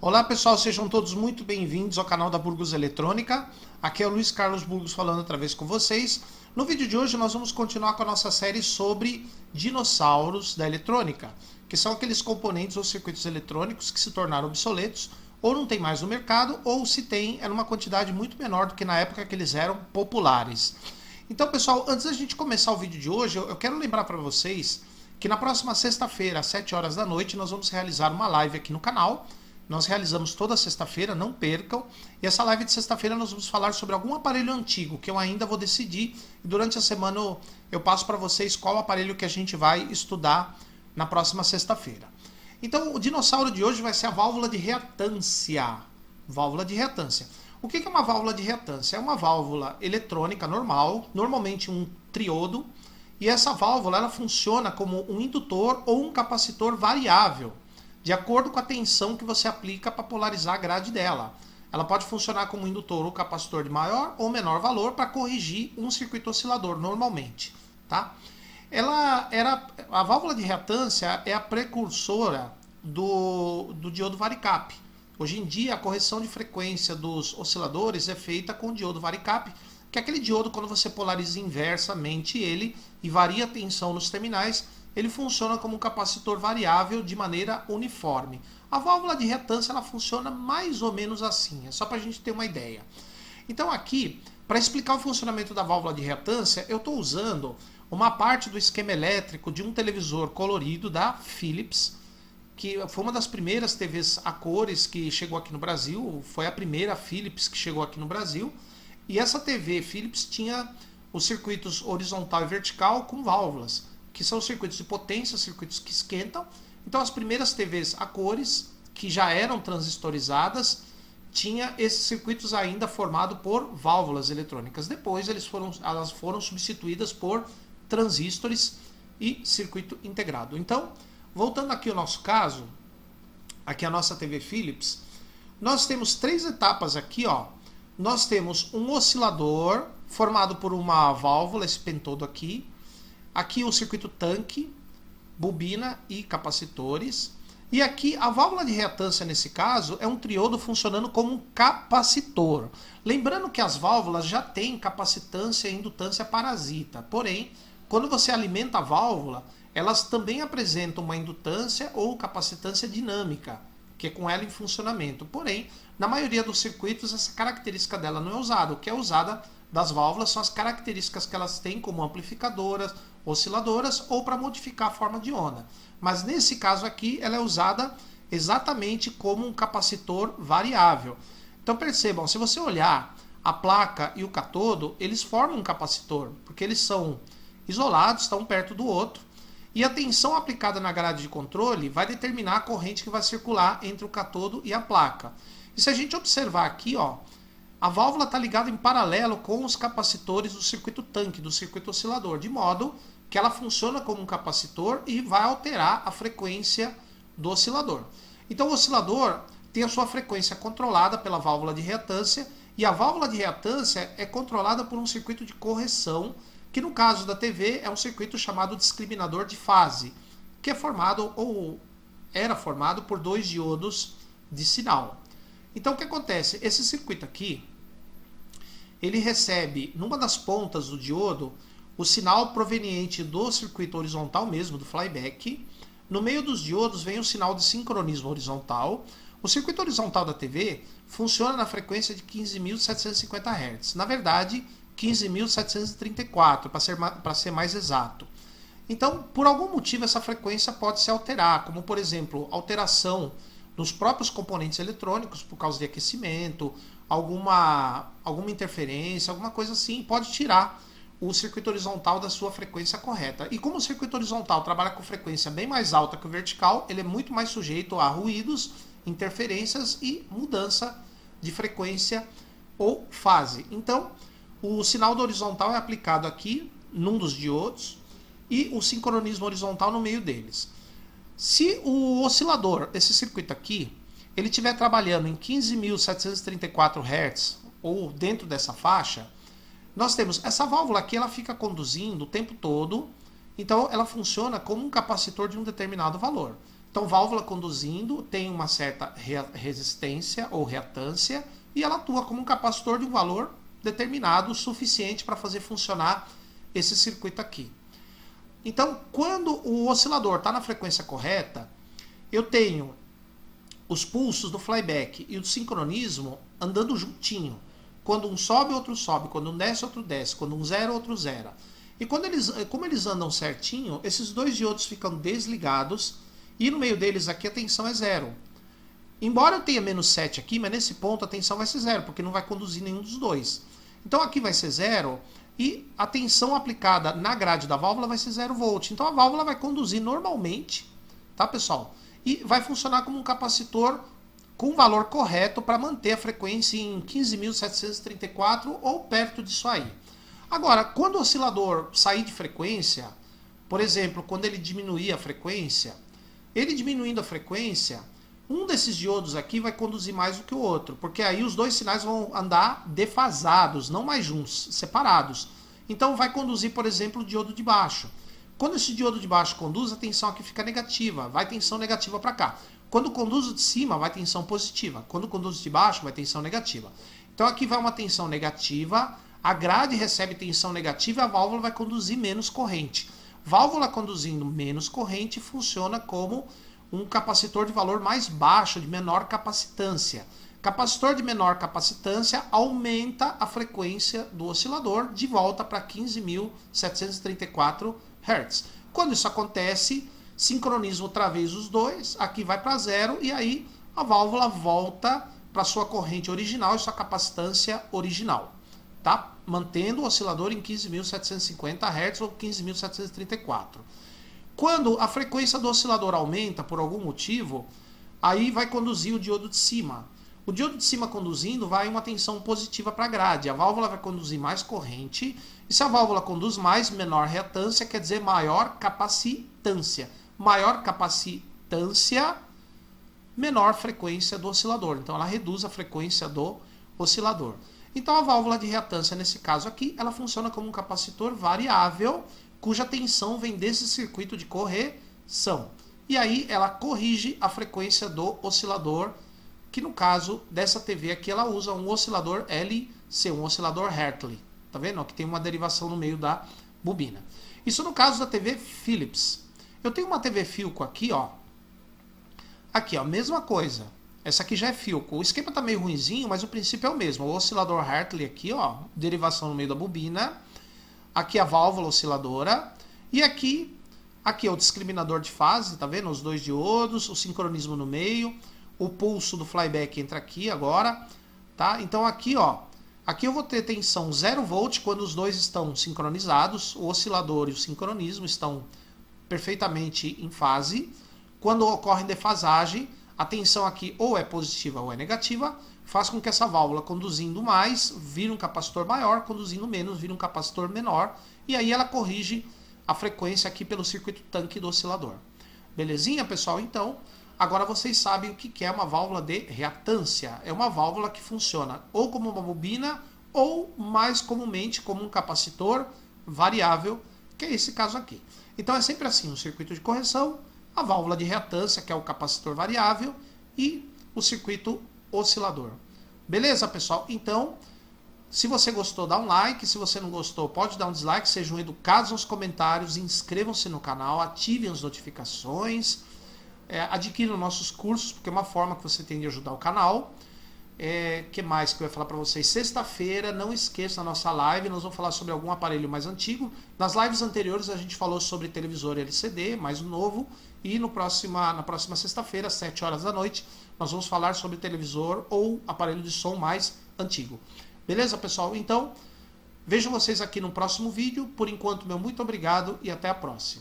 Olá pessoal, sejam todos muito bem-vindos ao canal da Burgos Eletrônica. Aqui é o Luiz Carlos Burgos falando outra vez com vocês. No vídeo de hoje nós vamos continuar com a nossa série sobre dinossauros da eletrônica, que são aqueles componentes ou circuitos eletrônicos que se tornaram obsoletos ou não tem mais no mercado, ou se tem, é numa quantidade muito menor do que na época que eles eram populares. Então pessoal, antes da gente começar o vídeo de hoje, eu quero lembrar para vocês que na próxima sexta-feira, às 7 horas da noite, nós vamos realizar uma live aqui no canal. Nós realizamos toda sexta-feira, não percam. E essa live de sexta-feira nós vamos falar sobre algum aparelho antigo, que eu ainda vou decidir. E durante a semana eu passo para vocês qual aparelho que a gente vai estudar na próxima sexta-feira. Então, o dinossauro de hoje vai ser a válvula de reatância. Válvula de reatância. O que é uma válvula de reatância? É uma válvula eletrônica normal, normalmente um triodo. E essa válvula ela funciona como um indutor ou um capacitor variável, de acordo com a tensão que você aplica para polarizar a grade dela. Ela pode funcionar como indutor ou capacitor de maior ou menor valor para corrigir um circuito oscilador normalmente. Tá? A válvula de reatância é a precursora do diodo varicap. Hoje em dia a correção de frequência dos osciladores é feita com o diodo varicap, que é aquele diodo quando você polariza inversamente ele e varia a tensão nos terminais, ele funciona como um capacitor variável de maneira uniforme. A válvula de reatância ela funciona mais ou menos assim, é só para a gente ter uma ideia. Então aqui, para explicar o funcionamento da válvula de reatância, eu estou usando uma parte do esquema elétrico de um televisor colorido da Philips, que foi uma das primeiras TVs a cores que chegou aqui no Brasil, foi a primeira Philips que chegou aqui no Brasil, e essa TV Philips tinha os circuitos horizontal e vertical com válvulas, que são circuitos de potência, circuitos que esquentam. Então as primeiras TVs a cores, que já eram transistorizadas, tinha esses circuitos ainda formados por válvulas eletrônicas. Depois elas foram substituídas por transistores e circuito integrado. Então, voltando aqui ao nosso caso, aqui a nossa TV Philips, nós temos três etapas aqui, ó. Nós temos um oscilador formado por uma válvula, esse pentodo aqui. Aqui o circuito tanque, bobina e capacitores. E aqui a válvula de reatância nesse caso é um triodo funcionando como um capacitor. Lembrando que as válvulas já têm capacitância e indutância parasita. Porém, quando você alimenta a válvula, elas também apresentam uma indutância ou capacitância dinâmica, que é com ela em funcionamento. Porém, na maioria dos circuitos, essa característica dela não é usada. O que é usada das válvulas são as características que elas têm como amplificadoras, osciladoras ou para modificar a forma de onda. Mas nesse caso aqui, ela é usada exatamente como um capacitor variável. Então percebam, se você olhar a placa e o catodo, eles formam um capacitor, porque eles são isolados, estão perto do outro. E a tensão aplicada na grade de controle vai determinar a corrente que vai circular entre o catodo e a placa. E se a gente observar aqui, ó, a válvula está ligada em paralelo com os capacitores do circuito tanque, do circuito oscilador, de modo que ela funciona como um capacitor e vai alterar a frequência do oscilador. Então o oscilador tem a sua frequência controlada pela válvula de reatância, e a válvula de reatância é controlada por um circuito de correção, que no caso da TV é um circuito chamado discriminador de fase, que é formado ou era formado por dois diodos de sinal. Então o que acontece? Esse circuito aqui, ele recebe numa das pontas do diodo o sinal proveniente do circuito horizontal mesmo, do flyback. No meio dos diodos vem o sinal de sincronismo horizontal. O circuito horizontal da TV funciona na frequência de 15.750 Hz. Na verdade, 15.734, para ser mais exato. Então, por algum motivo, essa frequência pode se alterar, como, por exemplo, alteração nos próprios componentes eletrônicos, por causa de aquecimento, alguma interferência, alguma coisa assim, pode tirar o circuito horizontal da sua frequência correta. E como o circuito horizontal trabalha com frequência bem mais alta que o vertical, ele é muito mais sujeito a ruídos, interferências e mudança de frequência ou fase. Então, o sinal do horizontal é aplicado aqui, num dos diodos, e o sincronismo horizontal no meio deles. Se o oscilador, esse circuito aqui, ele estiver trabalhando em 15.734 Hz, ou dentro dessa faixa, nós temos essa válvula aqui, ela fica conduzindo o tempo todo, então ela funciona como um capacitor de um determinado valor. Então, válvula conduzindo tem uma certa resistência ou reatância e ela atua como um capacitor de um valor determinado, suficiente para fazer funcionar esse circuito aqui. Então, quando o oscilador está na frequência correta, eu tenho os pulsos do flyback e o sincronismo andando juntinho. Quando um sobe, outro sobe. Quando um desce, outro desce. Quando um zera, outro zera. E como eles andam certinho, esses dois diodos ficam desligados e no meio deles aqui a tensão é zero. Embora eu tenha menos 7 aqui, mas nesse ponto a tensão vai ser zero, porque não vai conduzir nenhum dos dois. Então aqui vai ser zero e a tensão aplicada na grade da válvula vai ser 0 volt. Então a válvula vai conduzir normalmente, tá, pessoal? E vai funcionar como um capacitor com o valor correto para manter a frequência em 15.734 ou perto disso aí. Agora, quando o oscilador sair de frequência, por exemplo, quando ele diminuir a frequência, ele diminuindo a frequência, um desses diodos aqui vai conduzir mais do que o outro, porque aí os dois sinais vão andar defasados, não mais juntos, separados. Então vai conduzir, por exemplo, o diodo de baixo. Quando esse diodo de baixo conduz, a tensão aqui fica negativa, vai tensão negativa para cá. Quando conduz o de cima, vai tensão positiva. Quando conduz o de baixo, vai tensão negativa. Então aqui vai uma tensão negativa, a grade recebe tensão negativa e a válvula vai conduzir menos corrente. Válvula conduzindo menos corrente funciona como um capacitor de valor mais baixo, de menor capacitância. Capacitor de menor capacitância aumenta a frequência do oscilador de volta para 15.734 Hz. Quando isso acontece, sincronismo outra vez os dois, aqui vai para zero e aí a válvula volta para sua corrente original e sua capacitância original, tá? Mantendo o oscilador em 15.750 Hz ou 15.734. Quando a frequência do oscilador aumenta por algum motivo, aí vai conduzir o diodo de cima. O diodo de cima conduzindo vai uma tensão positiva para a grade. A válvula vai conduzir mais corrente. E se a válvula conduz mais, menor reatância, quer dizer maior capacitância. Maior capacitância, menor frequência do oscilador. Então ela reduz a frequência do oscilador. Então a válvula de reatância, nesse caso aqui, ela funciona como um capacitor variável, cuja tensão vem desse circuito de correção. E aí ela corrige a frequência do oscilador, que no caso dessa TV aqui ela usa um oscilador LC, um oscilador Hartley. Tá vendo? Que tem uma derivação no meio da bobina. Isso no caso da TV Philips. Eu tenho uma TV Philco aqui, ó. Aqui, ó, mesma coisa. Essa aqui já é Philco. O esquema tá meio ruinzinho, mas o princípio é o mesmo. O oscilador Hartley aqui, ó, derivação no meio da bobina. Aqui a válvula osciladora. E aqui é o discriminador de fase, tá vendo? Os dois diodos, o sincronismo no meio. O pulso do flyback entra aqui agora, tá? Então aqui, ó, aqui eu vou ter tensão 0 volt quando os dois estão sincronizados, o oscilador e o sincronismo estão perfeitamente em fase. Quando ocorre defasagem, a tensão aqui ou é positiva ou é negativa, faz com que essa válvula conduzindo mais vire um capacitor maior, conduzindo menos vire um capacitor menor, e aí ela corrige a frequência aqui pelo circuito tanque do oscilador. Belezinha, pessoal? Então, agora vocês sabem o que é uma válvula de reatância. É uma válvula que funciona ou como uma bobina ou mais comumente como um capacitor variável, que é esse caso aqui. Então é sempre assim, um circuito de correção, a válvula de reatância, que é o capacitor variável, e o circuito oscilador. Beleza, pessoal? Então, se você gostou, dá um like. Se você não gostou, pode dar um dislike. Sejam educados nos comentários, inscrevam-se no canal, ativem as notificações. Adquiram nossos cursos, porque é uma forma que você tem de ajudar o canal. Que mais que eu ia falar para vocês? Sexta-feira, não esqueça a nossa live, nós vamos falar sobre algum aparelho mais antigo. Nas lives anteriores a gente falou sobre televisor LCD, mais novo, e na próxima sexta-feira, às 7 horas da noite, nós vamos falar sobre televisor ou aparelho de som mais antigo. Beleza, pessoal? Então, vejo vocês aqui no próximo vídeo. Por enquanto, meu muito obrigado e até a próxima.